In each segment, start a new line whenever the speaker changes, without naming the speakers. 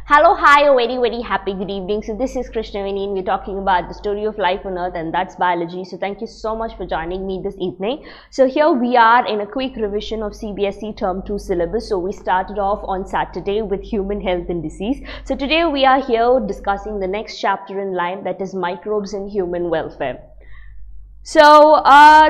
Hello, hi, a very happy good evening. So this is Krishna Ma'am and we're talking about the story of life on earth, and that's biology. So thank you so much for joining me this evening. So here we are in a quick revision of CBSE Term 2 syllabus. So we started off on Saturday with human health and disease. So today we are here discussing the next chapter in line, that is microbes and human welfare. So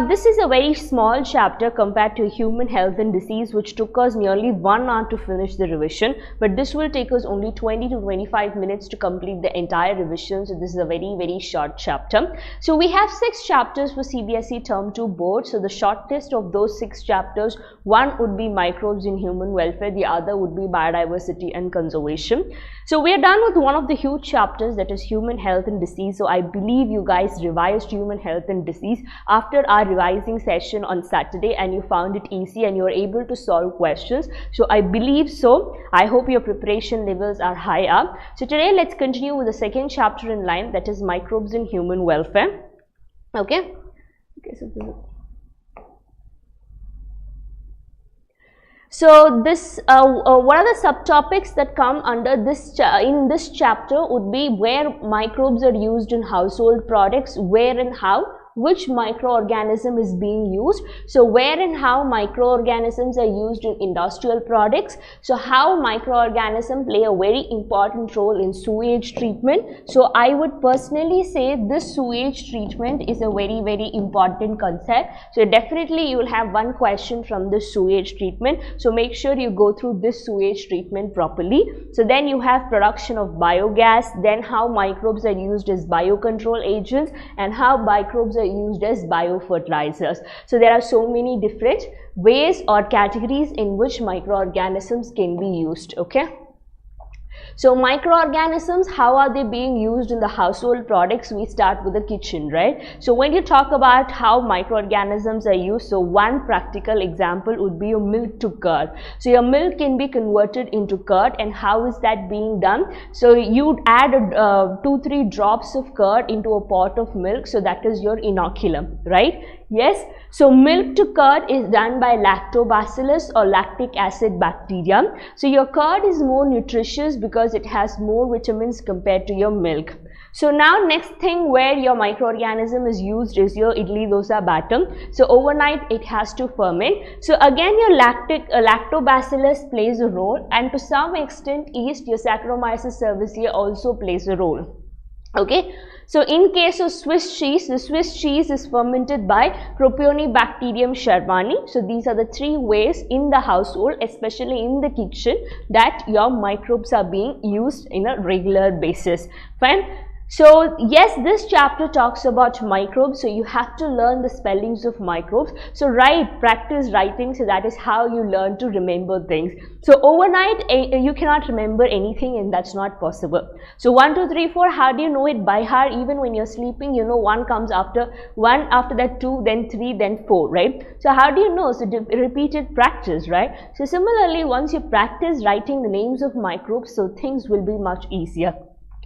this is a very small chapter compared to human health and disease, which took us nearly 1 hour to finish the revision, but this will take us only 20 to 25 minutes to complete the entire revision. So this is a very short chapter. So we have 6 chapters for CBSE Term 2 board. So the shortest of those 6 chapters, one would be microbes in human welfare, the other would be biodiversity and conservation. So we are done with one of the huge chapters, that is human health and disease. So I believe you guys revised human health and disease after our revising session on Saturday, and you found it easy and you were able to solve questions. So I believe so. I hope your preparation levels are high up. So today let's continue with the second chapter in line, that is microbes in human welfare. Okay, so this what are the subtopics that come under this in this chapter would be where microbes are used in household products, where and how, which microorganism is being used. So where and how microorganisms are used in industrial products. So how microorganisms play a very important role in sewage treatment. So I would personally say this sewage treatment is a very important concept. So definitely you will have one question from this sewage treatment. So make sure you go through this sewage treatment properly. So then you have production of biogas, then how microbes are used as biocontrol agents, and how microbes are used as biofertilizers. So there are so many different ways or categories in which microorganisms can be used. Okay. So microorganisms, how are they being used in the household products? We start with the kitchen, right? So when you talk about how microorganisms are used, so one practical example would be your milk to curd. So your milk can be converted into curd, and how is that being done? So you'd add 2-3 drops of curd into a pot of milk, so that is your inoculum, right? Yes, so milk to curd is done by lactobacillus or lactic acid bacteria. So your curd is more nutritious because it has more vitamins compared to your milk. So now next thing where your microorganism is used is your idli dosa batter. So overnight it has to ferment. So again your lactobacillus plays a role, and to some extent yeast, your Saccharomyces cerevisiae also plays a role. Okay. So in case of Swiss cheese, the Swiss cheese is fermented by Propionibacterium shermani. So these are the 3 ways in the household, especially in the kitchen, that your microbes are being used in a regular basis. Fine. So yes, this chapter talks about microbes, so you have to learn the spellings of microbes. So practice writing, so that is how you learn to remember things. So overnight you cannot remember anything, and that's not possible. So 1, 2, 3, 4, how do you know it by heart? Even when you're sleeping, you know 1 comes after 1, after that 2, then 3, then 4, right? So how do you know? So repeated practice, right? So similarly, once you practice writing the names of microbes, so things will be much easier.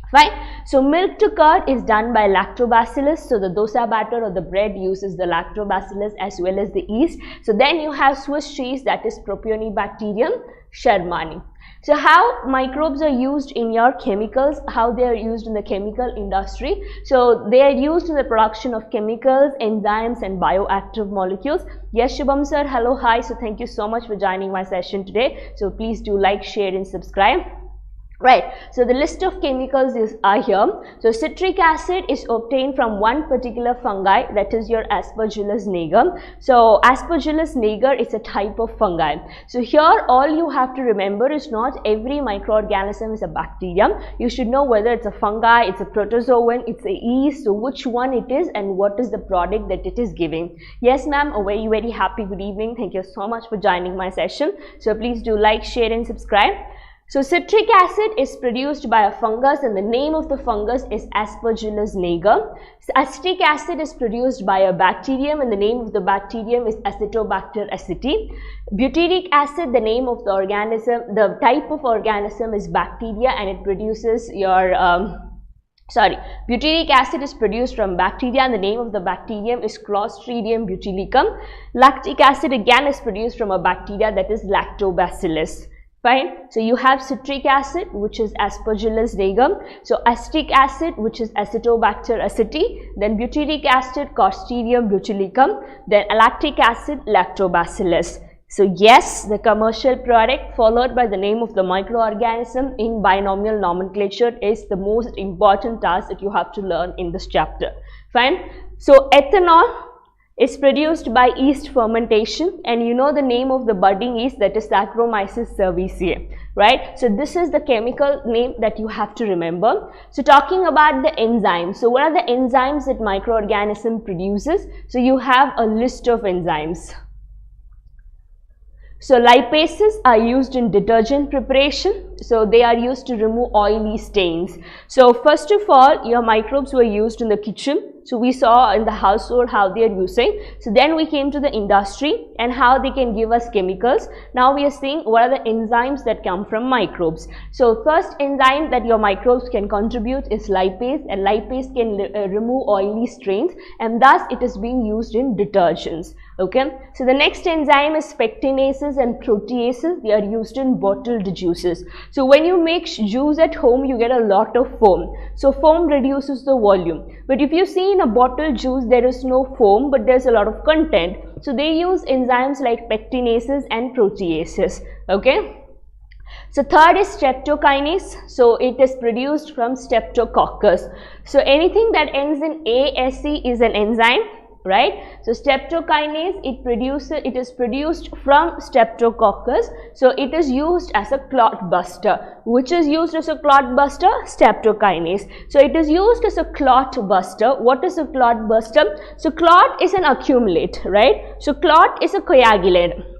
Fine. So milk to curd is done by lactobacillus. So the dosa batter or the bread uses the lactobacillus as well as the yeast. So then you have Swiss cheese, that is Propionibacterium shermani. So how microbes are used in your chemicals, how they are used in the chemical industry. So they are used in the production of chemicals, enzymes and bioactive molecules. Yes, Shubham sir, hello, hi. So thank you so much for joining my session today. So please do like, share and subscribe. Right, so the list of chemicals are here. So citric acid is obtained from one particular fungi, that is your Aspergillus niger. So Aspergillus niger is a type of fungi. So here all you have to remember is not every microorganism is a bacteria. You should know whether it's a fungi, it's a protozoan, it's a yeast, so which one it is and what is the product that it is giving. Yes ma'am, a very happy good evening. Thank you so much for joining my session. So please do like, share and subscribe. So citric acid is produced by a fungus, and the name of the fungus is Aspergillus niger. Acetic acid is produced by a bacterium, and the name of the bacterium is Acetobacter aceti. Butyric acid, the name of the organism, the type of organism is bacteria, and it produces your butyric acid is produced from bacteria, and the name of the bacterium is Clostridium butylicum. Lactic acid again is produced from a bacteria, that is Lactobacillus. Fine. So you have citric acid, which is Aspergillus niger. So acetic acid, which is Acetobacter aceti. Then butyric acid, Clostridium botulism. Then lactic acid, Lactobacillus. So yes, the commercial product followed by the name of the microorganism in binomial nomenclature is the most important task that you have to learn in this chapter. Fine. So ethanol is produced by yeast fermentation, and you know the name of the budding yeast, that is Saccharomyces cerevisiae, right? So this is the chemical name that you have to remember. So talking about the enzymes, so what are the enzymes that microorganism produces? So you have a list of enzymes. So lipases are used in detergent preparation. So they are used to remove oily stains. So first of all, your microbes were used in the kitchen. So we saw in the household how they are using. So then we came to the industry and how they can give us chemicals. Now we are seeing what are the enzymes that come from microbes. So first enzyme that your microbes can contribute is lipase, and lipase can remove oily stains, and thus it is being used in detergents. Okay. So the next enzyme is pectinases and proteases. They are used in bottled juices. So when you make juice at home, you get a lot of foam. So foam reduces the volume. But if you see in a bottled juice, there is no foam, but there's a lot of content. So they use enzymes like pectinases and proteases. Okay. So third is streptokinase. So it is produced from Streptococcus. So anything that ends in ASE is an enzyme, right? So streptokinase, it is produced from Streptococcus. So it is used as a clot buster. Which is used as a clot buster? Streptokinase. So it is used as a clot buster. What is a clot buster? So clot is an accumulate, right? So clot is a coagulant.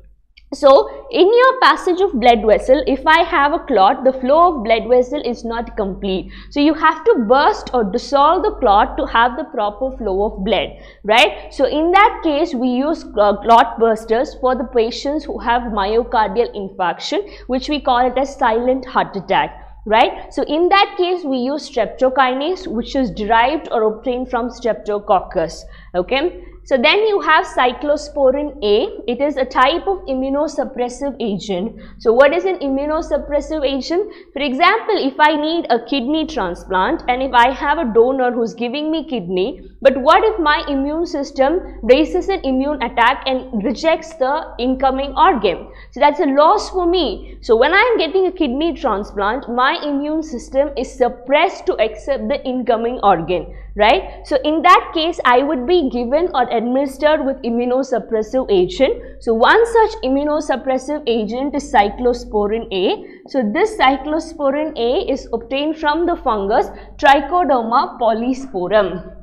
So in your passage of blood vessel, if I have a clot, the flow of blood vessel is not complete. So you have to burst or dissolve the clot to have the proper flow of blood, right? So in that case, we use clot bursters for the patients who have myocardial infarction, which we call it as silent heart attack, right? So in that case, we use streptokinase, which is derived or obtained from Streptococcus. Okay. So then you have cyclosporin A. It is a type of immunosuppressive agent. So what is an immunosuppressive agent? For example, if I need a kidney transplant and if I have a donor who's giving me kidney, but what if my immune system raises an immune attack and rejects the incoming organ? So that's a loss for me. So when I'm getting a kidney transplant, my immune system is suppressed to accept the incoming organ, right? So in that case, I would be given or administered with immunosuppressive agent. So one such immunosuppressive agent is cyclosporin A. So this cyclosporin A is obtained from the fungus Trichoderma polysporum.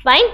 Fine.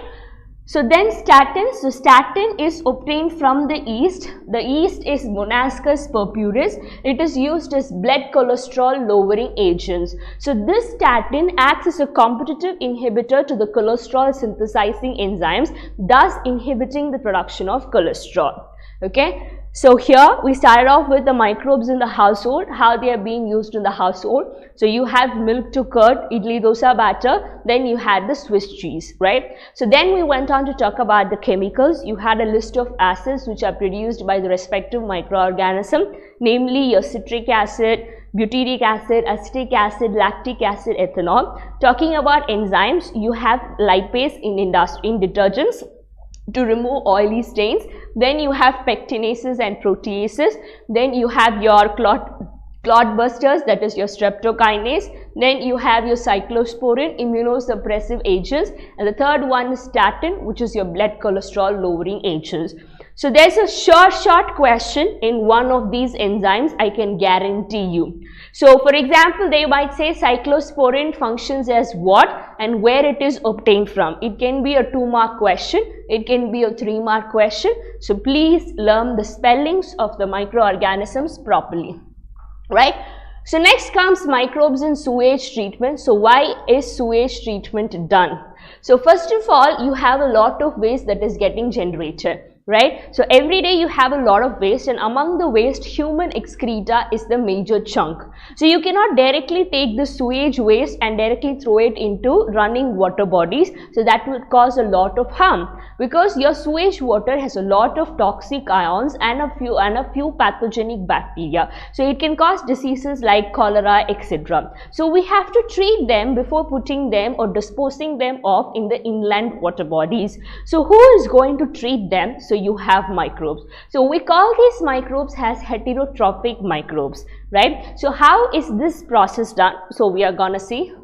So then statin. So statin is obtained from the yeast. The yeast is Monascus purpuris. It is used as blood cholesterol lowering agents. So this statin acts as a competitive inhibitor to the cholesterol synthesizing enzymes, thus inhibiting the production of cholesterol. Okay. So here we started off with the microbes in the household, how they are being used in the household. So you have milk to curd, idli dosa batter, then you had the Swiss cheese, right? So then we went on to talk about the chemicals. You had a list of acids which are produced by the respective microorganism, namely your citric acid, butyric acid, acetic acid, lactic acid, ethanol. Talking about enzymes, you have lipase in detergents to remove oily stains. Then you have pectinases and proteases. Then you have your clot busters, that is your streptokinase. Then you have your cyclosporin, immunosuppressive agents. And the third one is statin, which is your blood cholesterol lowering agents. So there's a short question in one of these enzymes, I can guarantee you. So for example, they might say cyclosporin functions as what and where it is obtained from. It can be a 2-mark question, it can be a 3-mark question. So please learn the spellings of the microorganisms properly, right? So next comes microbes in sewage treatment. So why is sewage treatment done? So first of all, you have a lot of waste that is getting generated, right? So every day you have a lot of waste, and among the waste, human excreta is the major chunk. So you cannot directly take the sewage waste and directly throw it into running water bodies. So that would cause a lot of harm. Because your sewage water has a lot of toxic ions and a few pathogenic bacteria. So it can cause diseases like cholera, etc. So we have to treat them before putting them or disposing them off in the inland water bodies. So who is going to treat them? So you have microbes. So we call these microbes as heterotrophic microbes, right? So how is this process done? So we are gonna see.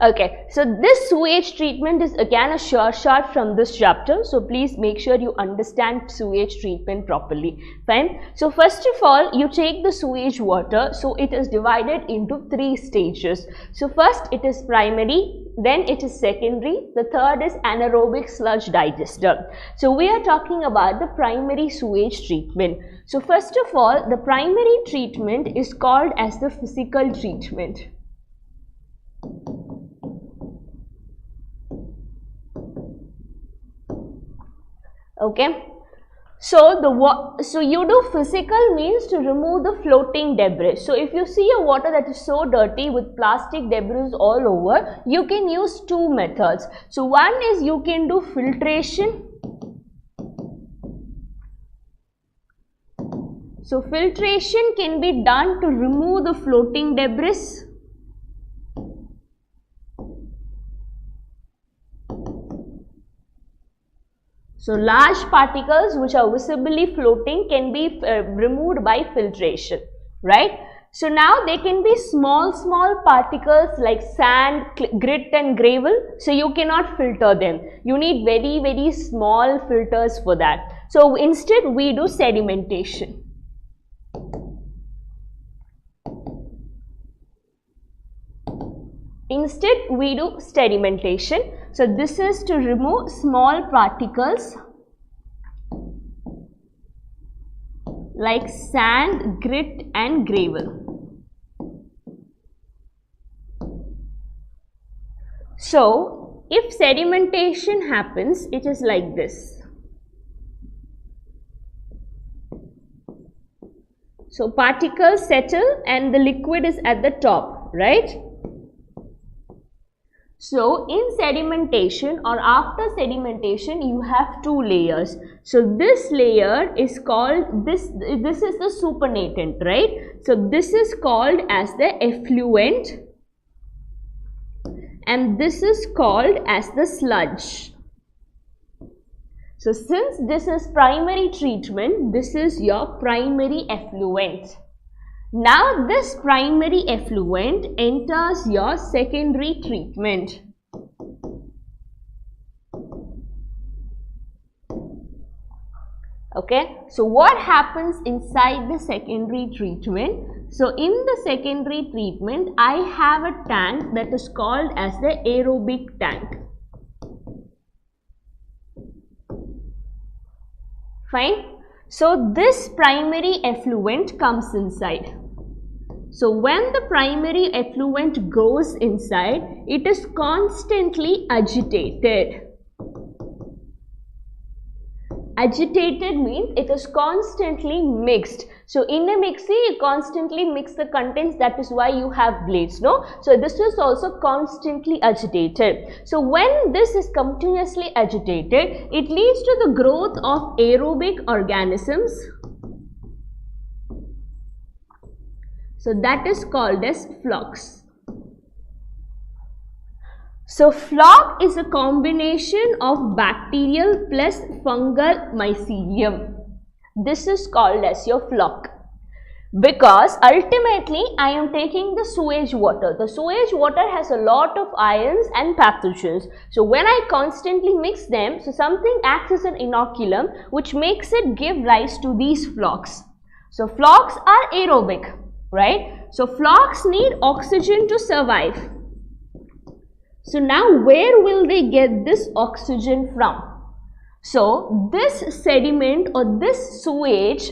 Okay, so this sewage treatment is again a short from this chapter, so please make sure you understand sewage treatment properly. Fine. So first of all, you take the sewage water, so it is divided into 3 stages. So first it is primary, then it is secondary, the third is anaerobic sludge digester. So we are talking about the primary sewage treatment. So first of all, the primary treatment is called as the physical treatment. Okay, so you do physical means to remove the floating debris. So if you see a water that is so dirty with plastic debris all over, you can use 2 methods. So one is you can do filtration. So filtration can be done to remove the floating debris. So large particles which are visibly floating can be removed by filtration, right? So now they can be small particles like sand, grit and gravel. So you cannot filter them. You need very small filters for that. So instead we do sedimentation. Instead we do sedimentation. So this is to remove small particles like sand, grit and gravel. So if sedimentation happens, it is like this. So particles settle and the liquid is at the top, right? So in sedimentation or after sedimentation, you have 2 layers. So this layer is called, this is the supernatant, right? So this is called as the effluent and this is called as the sludge. So since this is primary treatment, this is your primary effluent. Now this primary effluent enters your secondary treatment. Okay, so what happens inside the secondary treatment? So in the secondary treatment, I have a tank that is called as the aerobic tank. Fine. So this primary effluent comes inside. So when the primary effluent goes inside, it is constantly agitated. Agitated means it is constantly mixed. So in a mixie, you constantly mix the contents. That is why you have blades, no? So this is also constantly agitated. So when this is continuously agitated, it leads to the growth of aerobic organisms. So that is called as flux. So floc is a combination of bacterial plus fungal mycelium. This is called as your floc. Because ultimately I am taking the sewage water. The sewage water has a lot of ions and pathogens. So when I constantly mix them, so something acts as an inoculum which makes it give rise to these flocs. So flocs are aerobic, right? So flocs need oxygen to survive. So now where will they get this oxygen from? So this sediment or this sewage,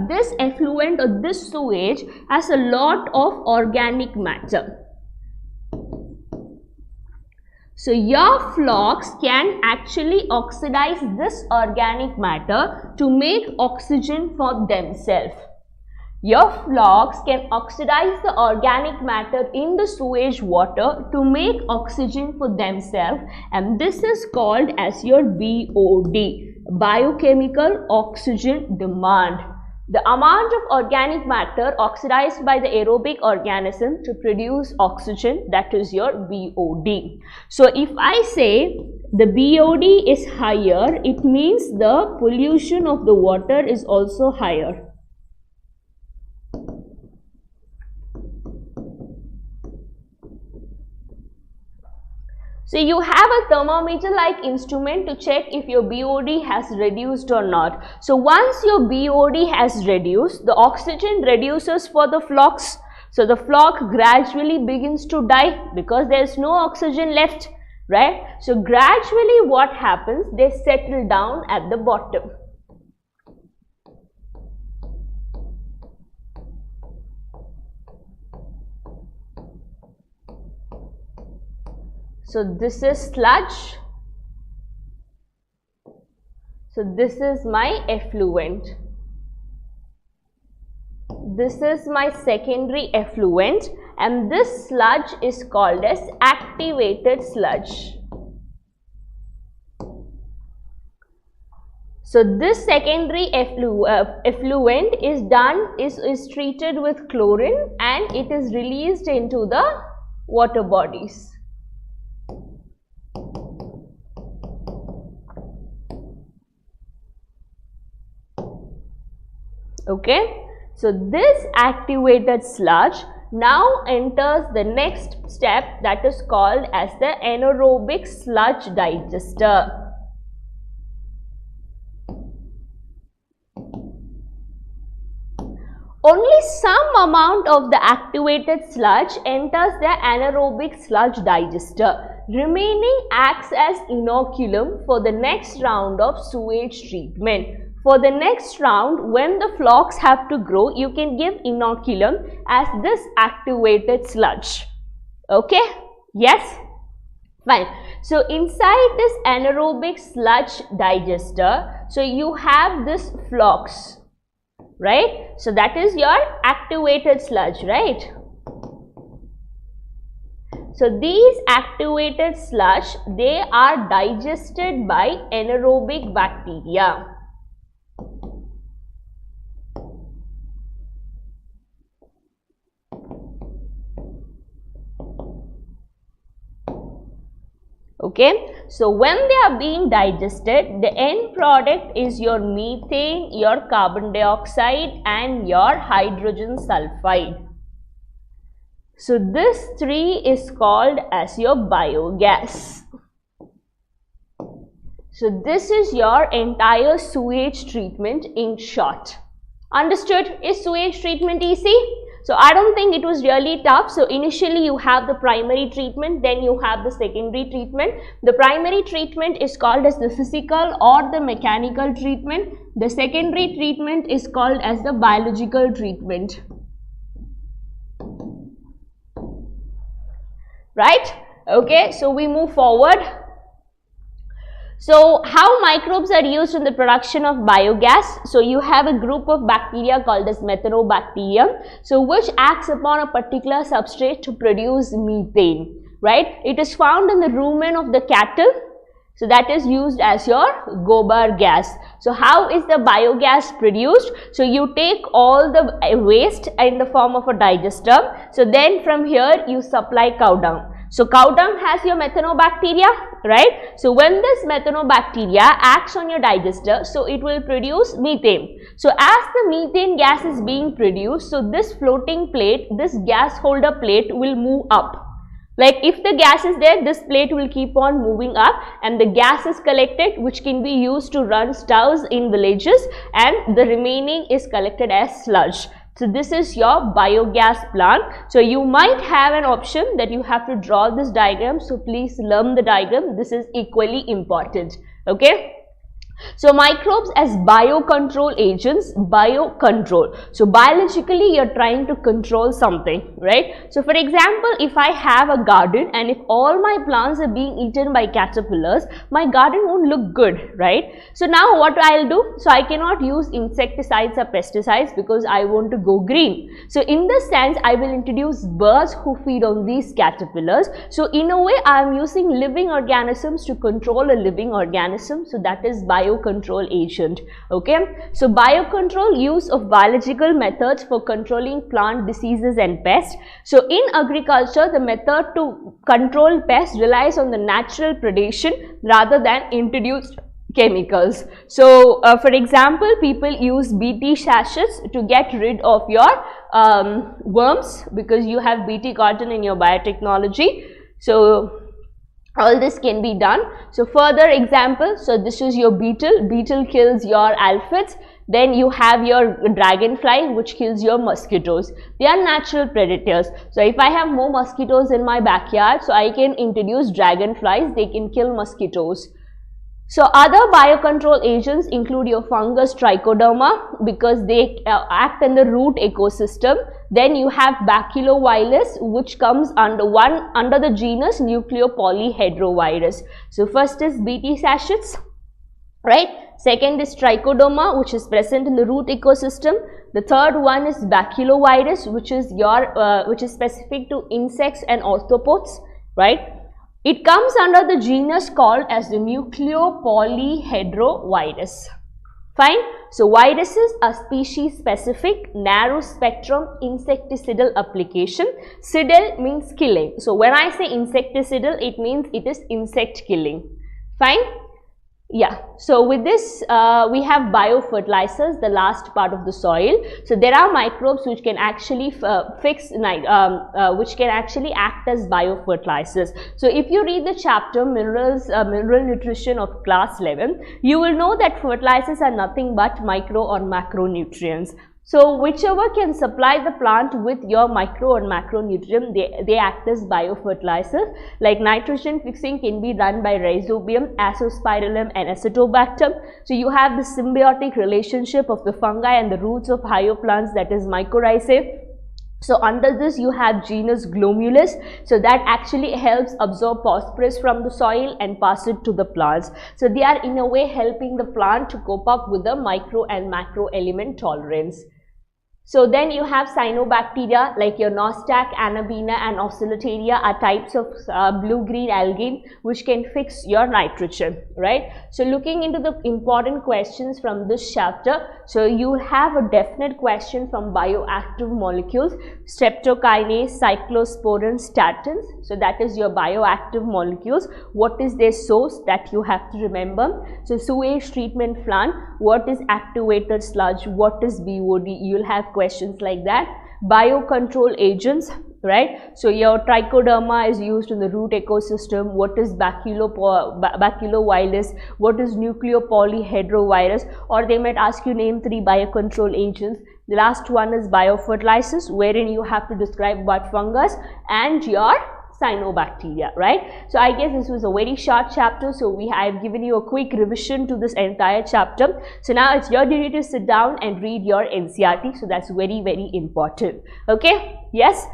this effluent or this sewage has a lot of organic matter. So your flocs can actually oxidize this organic matter to make oxygen for themselves. your flocs can oxidize the organic matter in the sewage water to make oxygen for themselves, and this is called as your BOD, biochemical oxygen demand. The amount of organic matter oxidized by the aerobic organism to produce oxygen, that is your BOD. So if I say the BOD is higher, it means the pollution of the water is also higher. So you have a thermometer-like instrument to check if your BOD has reduced or not. So once your BOD has reduced, the oxygen reduces for the flocs. So the floc gradually begins to die because there is no oxygen left, right? So gradually what happens? They settle down at the bottom. So this is sludge. So this is my effluent. This is my secondary effluent, and this sludge is called as activated sludge. So this secondary effluent is treated with chlorine and it is released into the water bodies. Okay, so this activated sludge now enters the next step, that is called as the anaerobic sludge digester. Only some amount of the activated sludge enters the anaerobic sludge digester. Remaining acts as inoculum for the next round of sewage treatment. For the next round, when the flocs have to grow, you can give inoculum as this activated sludge. Okay? Yes? Fine. So inside this anaerobic sludge digester, so you have this flocs, right? So that is your activated sludge, right? So these activated sludge, they are digested by anaerobic bacteria. Okay, so when they are being digested, the end product is your methane, your carbon dioxide and your hydrogen sulfide. So this three is called as your biogas. So this is your entire sewage treatment in short. Understood? Is sewage treatment easy? So I don't think it was really tough. So initially you have the primary treatment, then you have the secondary treatment. The primary treatment is called as the physical or the mechanical treatment. The secondary treatment is called as the biological treatment. Right? Okay, so we move forward. So how microbes are used in the production of biogas? So you have a group of bacteria called as methanobacterium, so which acts upon a particular substrate to produce methane, right? It is found in the rumen of the cattle. So that is used as your gobar gas. So how is the biogas produced? So you take all the waste in the form of a digester. So then from here you supply cow dung. So cow dung has your methanobacteria, right? So when this methanobacteria acts on your digester, so it will produce methane. So as the methane gas is being produced, so this floating plate, this gas holder plate will move up. Like if the gas is there, this plate will keep on moving up and the gas is collected, which can be used to run stoves in villages, and the remaining is collected as sludge. So this is your biogas plant. So you might have an option that you have to draw this diagram. So please learn the diagram. This is equally important. Okay. So microbes as biocontrol agents, biocontrol. So biologically you're trying to control something, right? So for example, if I have a garden and if all my plants are being eaten by caterpillars, my garden won't look good, right? So now what I'll do? So I cannot use insecticides or pesticides because I want to go green. So in this sense, I will introduce birds who feed on these caterpillars. So in a way, I am using living organisms to control a living organism. So that is biocontrol agent. Okay, so biocontrol, use of biological methods for controlling plant diseases and pests. So in agriculture, the method to control pests relies on the natural predation rather than introduced chemicals. So for example, people use Bt sachets to get rid of your worms because you have Bt cotton in your biotechnology. So all this can be done. So further example, so this is your beetle. Beetle kills your aphids. Then you have your dragonfly, which kills your mosquitoes. They are natural predators. So if I have more mosquitoes in my backyard, so I can introduce dragonflies. They can kill mosquitoes. So other biocontrol agents include your fungus Trichoderma because they act in the root ecosystem. Then you have 𝗣𝐴𝐴𝐴𝐵, which comes under the genus 𝗣𝐴𝐴𝐴𝐴𝐵. So first is Bt sachets, right? Second is Trichoderma, which is present in the root ecosystem. The third one is 𝗣𝐴𝐴𝐴𝐵, which is specific to insects and arthropods, right? It comes under the genus called as the 𝗂𝐴𝐴𝐴𝐵. Fine. So viruses are species specific, narrow spectrum insecticidal application. Cidal means killing. So when I say insecticidal, it means it is insect killing. Fine. Yeah, so with this we have biofertilizers, the last part of the soil. So there are microbes which can actually which can actually act as biofertilizers. So if you read the chapter mineral nutrition of class 11, you will know that fertilizers are nothing but micro or macronutrients. So whichever can supply the plant with your micro or macronutrient, they act as biofertilizers. Like nitrogen fixing can be done by Rhizobium, Azospirillum and Acetobacter. So you have the symbiotic relationship of the fungi and the roots of higher plants, that is mycorrhizae. So under this you have genus Glomulus, so that actually helps absorb phosphorus from the soil and pass it to the plants. So they are in a way helping the plant to cope up with the micro and macro element tolerance. So then you have cyanobacteria like your Nostoc, Anabaena and Oscillataria are types of blue-green algae which can fix your nitrogen, right? So looking into the important questions from this chapter, so you have a definite question from bioactive molecules, streptokinase, cyclosporin, statins. So that is your bioactive molecules. What is their source? That you have to remember. So sewage treatment plant, what is activated sludge, what is BOD? You will have questions like that. Biocontrol agents, right? So your Trichoderma is used in the root ecosystem. What is 𝗣𝐴𝐴𝐴𝐵? What is 𝗂𝐴𝐴𝐴𝐴𝐵? Or they might ask you name 3 biocontrol agents. The last one is biofertilizers, wherein you have to describe about fungus and your cyanobacteria, right? So I guess this was a very short chapter, so I have given you a quick revision to this entire chapter. So now it's your duty to sit down and read your NCERT, so that's very, very important. Okay, yes?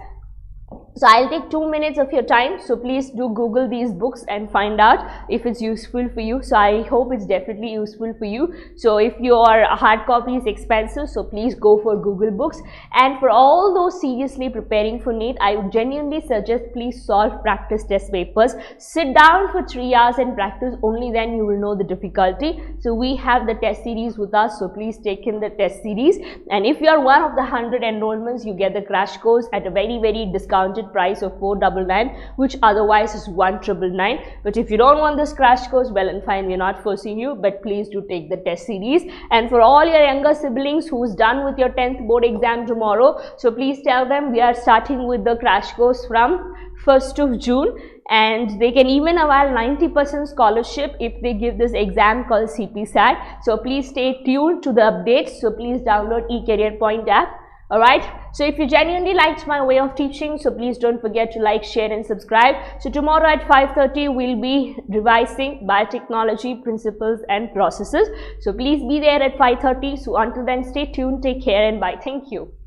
So I'll take 2 minutes of your time, so please do Google these books and find out if it's useful for you. So I hope it's definitely useful for you. So if your hard copy is expensive, so please go for Google books. And for all those seriously preparing for NEET, I would genuinely suggest please solve practice test papers. Sit down for 3 hours and practice, only then you will know the difficulty. So we have the test series with us, so please take in the test series. And if you are one of the 100 enrollments, you get the crash course at a very, very discounted price of 499, which otherwise is 1999. But if you don't want this crash course, well and fine, we're not forcing you, but please do take the test series. And for all your younger siblings who's done with your 10th board exam tomorrow, so please tell them we are starting with the crash course from 1st of June, and they can even avail 90% scholarship if they give this exam called CPSAT. So please stay tuned to the updates. So please download eCareerPoint app. Alright, So if you genuinely liked my way of teaching, so please don't forget to like, share and subscribe. So tomorrow at 5:30 we'll be revising biotechnology principles and processes. So please be there at 5:30. So until then, stay tuned, take care and bye. Thank you.